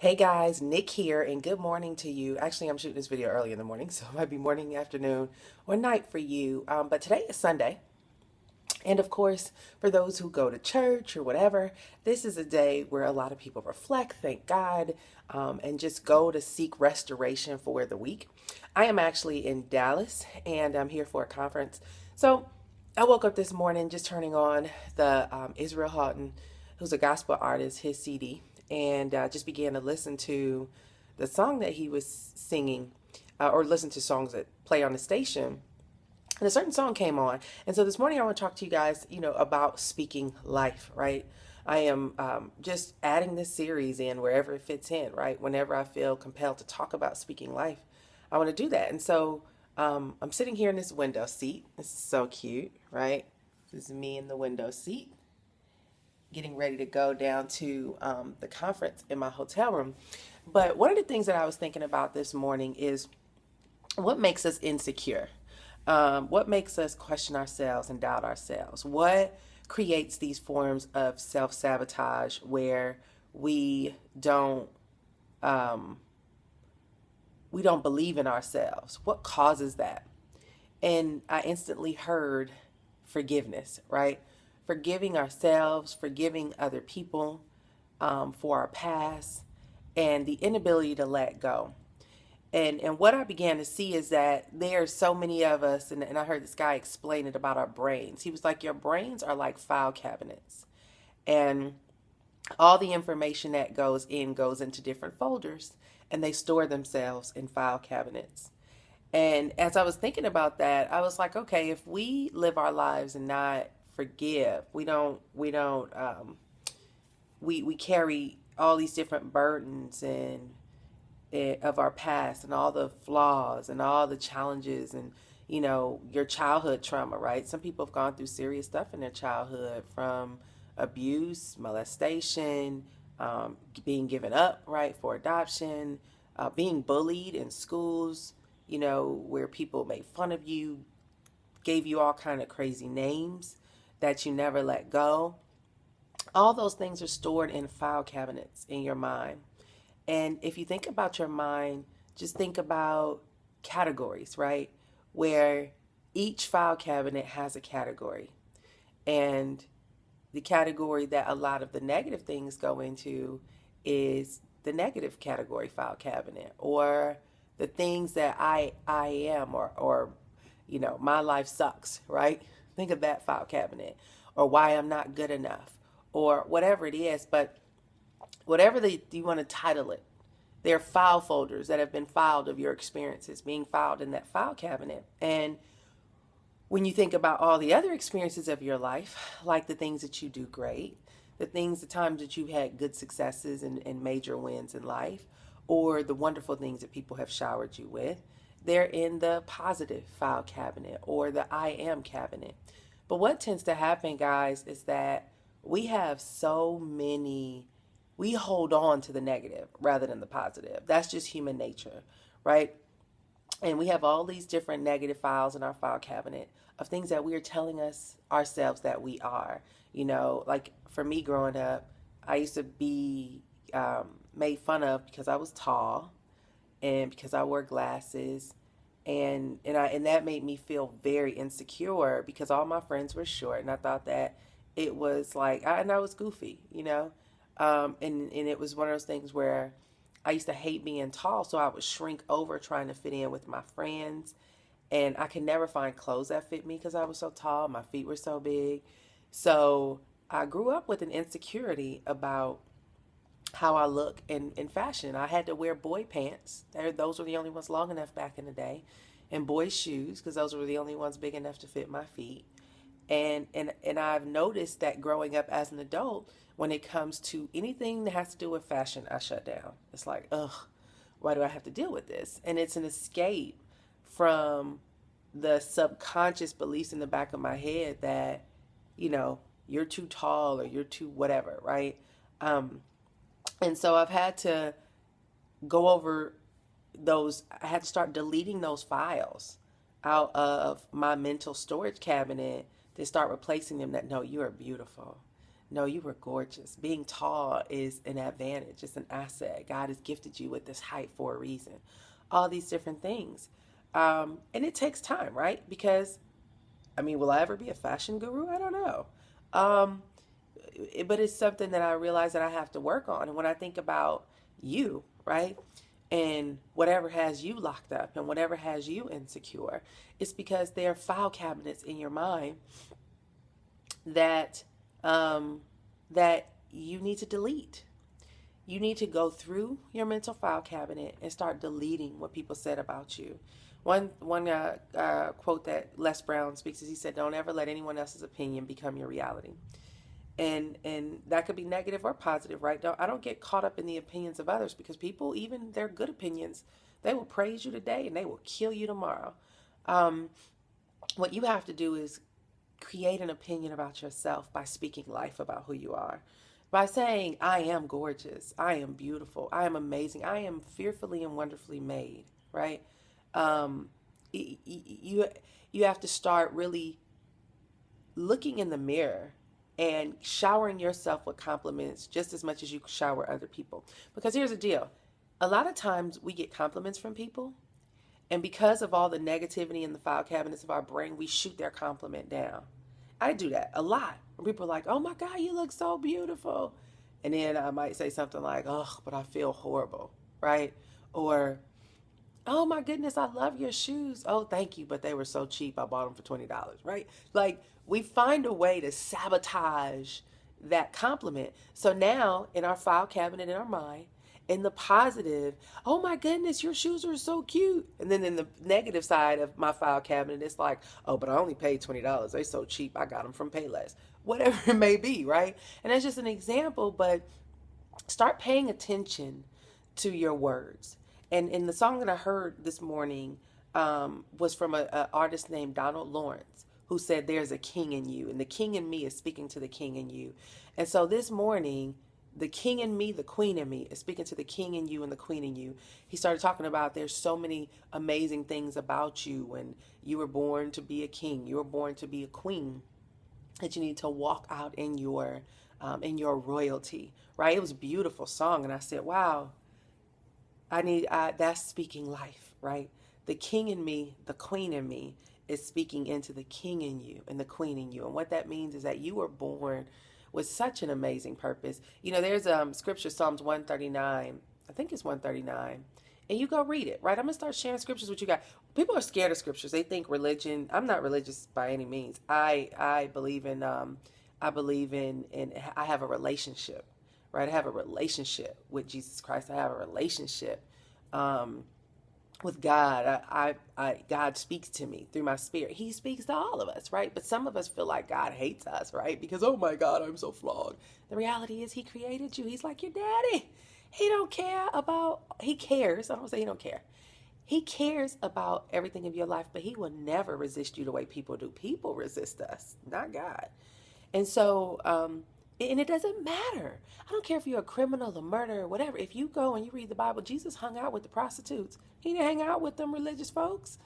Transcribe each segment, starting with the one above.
Hey guys, Nick here, and good morning to you. Actually, I'm shooting this video early in the morning, so it might be morning, afternoon, or night for you. But today is Sunday, and of course, for those who go to church or whatever, this is a day where a lot of people reflect, thank God, and just go to seek restoration for the week. I am actually in Dallas, and I'm here for a conference. So I woke up this morning just turning on the Israel Houghton, who's a gospel artist, his CD, and just began to listen to the song that he was singing, or listen to songs that play on the station. And a certain song came on. And so this morning I want to talk to you guys, about speaking life, right? I am just adding this series in wherever it fits in, right? Whenever I feel compelled to talk about speaking life, I want to do that. And so I'm sitting here in this window seat. This is so cute, right? This is me in the window seat, getting ready to go down to the conference in my hotel room. But one of the things that I was thinking about this morning is what makes us insecure? What makes us question ourselves and doubt ourselves? What creates these forms of self sabotage where we don't um, we don't believe in ourselves? What causes that? And I instantly heard forgiveness, right? Forgiving ourselves, forgiving other people for our past, and the inability to let go. And what I began to see is that there are so many of us, and I heard this guy explain it about our brains. He was like, your brains are like file cabinets. And all the information that goes into different folders, and they store themselves in file cabinets. And as I was thinking about that, I was like, okay, if we live our lives and not forgive, we carry all these different burdens and of our past and all the flaws and all the challenges and your childhood trauma, right? Some people have gone through serious stuff in their childhood, from abuse, molestation, being given up, right, for adoption, being bullied in schools, where people made fun of you, gave you all kind of crazy names that you never let go. All those things are stored in file cabinets in your mind. And if you think about your mind, just think about categories, right? Where each file cabinet has a category. And the category that a lot of the negative things go into is the negative category file cabinet, or the things that I am, or my life sucks, right? Think of that file cabinet, or why I'm not good enough, or whatever it is. But whatever you want to title it, they're file folders that have been filed of your experiences being filed in that file cabinet. And when you think about all the other experiences of your life, like the things that you do great, the times that you've had good successes and major wins in life, or the wonderful things that people have showered you with, they're in the positive file cabinet, or the I am cabinet. But what tends to happen, guys, is that we have so many, we hold on to the negative rather than the positive. That's just human nature, right? And we have all these different negative files in our file cabinet of things that we are telling us ourselves that we are. Like for me growing up, I used to be made fun of because I was tall and because I wore glasses. And that made me feel very insecure because all my friends were short, and I thought that it was like, and I was goofy. And it was one of those things where I used to hate being tall, so I would shrink over trying to fit in with my friends. And I could never find clothes that fit me because I was so tall. My feet were so big. So I grew up with an insecurity about how I look in fashion. I had to wear boy pants. Those were the only ones long enough back in the day. And boy shoes, because those were the only ones big enough to fit my feet. And I've noticed that growing up as an adult, when it comes to anything that has to do with fashion, I shut down. It's like, ugh, why do I have to deal with this? And it's an escape from the subconscious beliefs in the back of my head that, you're too tall or you're too whatever, right? Um, and so I've had to go over those, I had to start deleting those files out of my mental storage cabinet to start replacing them that, no, you are beautiful. No, you were gorgeous. Being tall is an advantage, it's an asset. God has gifted you with this height for a reason. All these different things. And it takes time, right? Because, I mean, will I ever be a fashion guru? I don't know. Um, but it's something that I realize that I have to work on. And when I think about you, right? And whatever has you locked up and whatever has you insecure, it's because there are file cabinets in your mind that that you need to delete. You need to go through your mental file cabinet and start deleting what people said about you. One quote that Les Brown speaks is he said, "Don't ever let anyone else's opinion become your reality." And that could be negative or positive, right? I don't get caught up in the opinions of others, because people, even their good opinions, they will praise you today and they will kill you tomorrow. Um, what you have to do is create an opinion about yourself by speaking life about who you are. By saying, I am gorgeous, I am beautiful, I am amazing, I am fearfully and wonderfully made, right? Um, you you have to start really looking in the mirror and showering yourself with compliments just as much as you shower other people. Because here's the deal. A lot of times we get compliments from people, and because of all the negativity in the file cabinets of our brain, we shoot their compliment down. I do that a lot. When people are like, "Oh my God, you look so beautiful." And then I might say something like, "Oh, but I feel horrible," right? Or, "Oh my goodness, I love your shoes." "Oh, thank you, but they were so cheap. I bought them for $20," right? Like, we find a way to sabotage that compliment. So now in our file cabinet in our mind, in the positive, "Oh my goodness, your shoes are so cute." And then in the negative side of my file cabinet, it's like, "Oh, but I only paid $20. They so cheap. I got them from Payless." Whatever it may be, right? And that's just an example, but start paying attention to your words. And in the song that I heard this morning was from a artist named Donald Lawrence, who said, "There's a king in you," and the king in me is speaking to the king in you. And so this morning, the king in me, the queen in me, is speaking to the king in you and the queen in you. He started talking about there's so many amazing things about you when you were born to be a king, you were born to be a queen, that you need to walk out in your royalty, right? It was a beautiful song, and I said, "Wow, that's speaking life, right? The king in me, the queen in me, is speaking into the king in you and the queen in you." And what that means is that you were born with such an amazing purpose. You know, there's scripture, Psalms 139. I think it's 139. And you go read it, right? I'm gonna start sharing scriptures with you guys. People are scared of scriptures. They think religion. I'm not religious by any means. I believe in I have a relationship, right? I have a relationship with Jesus Christ. I have a relationship um, with God. God speaks to me through my spirit. He speaks to all of us, right? But some of us feel like God hates us, right? Because, oh my God, I'm so flawed. The reality is He created you. He's like your daddy. He cares. I don't say He don't care. He cares about everything of your life, but He will never resist you the way people do. People resist us, not God. And so, and it doesn't matter. I don't care if you're a criminal, a murderer, whatever. If you go and you read the Bible, Jesus hung out with the prostitutes. He didn't hang out with them religious folks.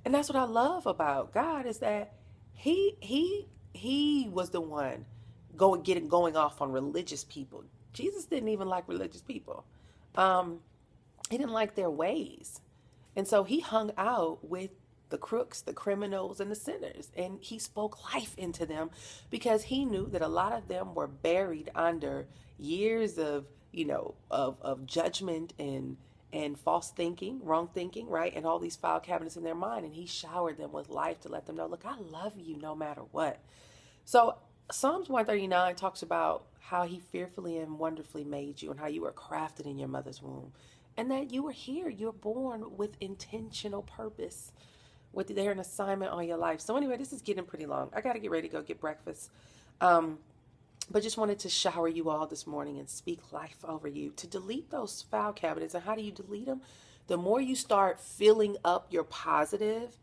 And that's what I love about God, is that he was the one going off on religious people. Jesus didn't even like religious people. Um, he didn't like their ways. And so he hung out with the crooks, the criminals, and the sinners. And he spoke life into them because he knew that a lot of them were buried under years of, of judgment and false thinking, wrong thinking, right? And all these file cabinets in their mind. And he showered them with life to let them know, look, I love you no matter what. So Psalms 139 talks about how he fearfully and wonderfully made you and how you were crafted in your mother's womb. And that you were here. You're born with intentional purpose, with there an assignment on your life. So anyway, this is getting pretty long. I got to get ready to go get breakfast. But just wanted to shower you all this morning and speak life over you, to delete those file cabinets. And how do you delete them? The more you start filling up your positive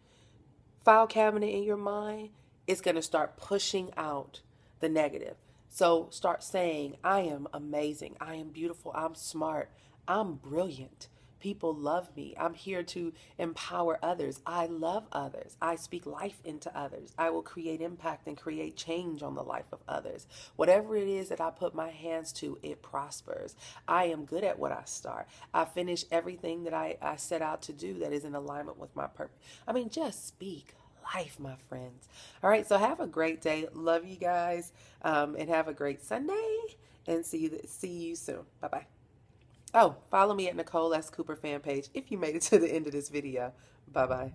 file cabinet in your mind, it's going to start pushing out the negative. So start saying, I am amazing. I am beautiful. I'm smart. I'm brilliant. People love me. I'm here to empower others. I love others. I speak life into others. I will create impact and create change on the life of others. Whatever it is that I put my hands to, it prospers. I am good at what I start. I finish everything that I set out to do that is in alignment with my purpose. I mean, just speak life, my friends. All right, so have a great day. Love you guys, and have a great Sunday, and see you soon. Bye bye. Oh, follow me at Nicole S. Cooper fan page if you made it to the end of this video. Bye bye.